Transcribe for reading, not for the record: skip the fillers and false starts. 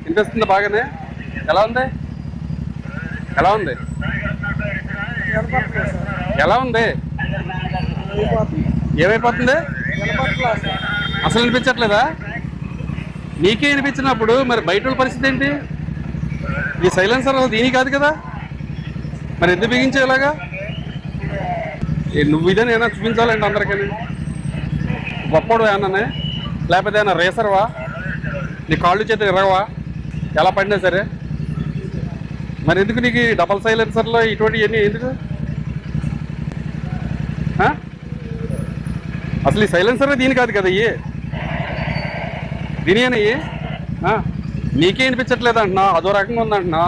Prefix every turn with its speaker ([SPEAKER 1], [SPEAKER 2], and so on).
[SPEAKER 1] వినిపిస్తుంది బాగానే. ఎలా ఉంది? ఎలా ఉంది? ఎలా ఉంది? ఏమైపోతుంది? అసలు వినిపించట్లేదా? నీకే వినిపించినప్పుడు మరి బయట వాళ్ళ పరిస్థితి ఏంటి? ఈ సైలెన్సర్ దీని కాదు కదా, మరి ఎందుకు బిగించేలాగా? నువ్వు ఇదే నేనా చూపించాలండి అందరికీ? గొప్పడు ఏమన్నా, లేకపోతే ఏమన్నా రేసర్వా? నీ కాళ్ళు చేతి ఇరగవా ఎలా పడినా సరే? మరి ఎందుకు నీకు డబల్ సైలెన్సర్లో ఇటువంటివన్నీ ఎందుకు? అసలు ఈ సైలెన్సర్ దీని కాదు కదా, ఇవి దీని అని నీకే వినిపించట్లేదు అంటున్నా, అదో రకంగా ఉందంటున్నా.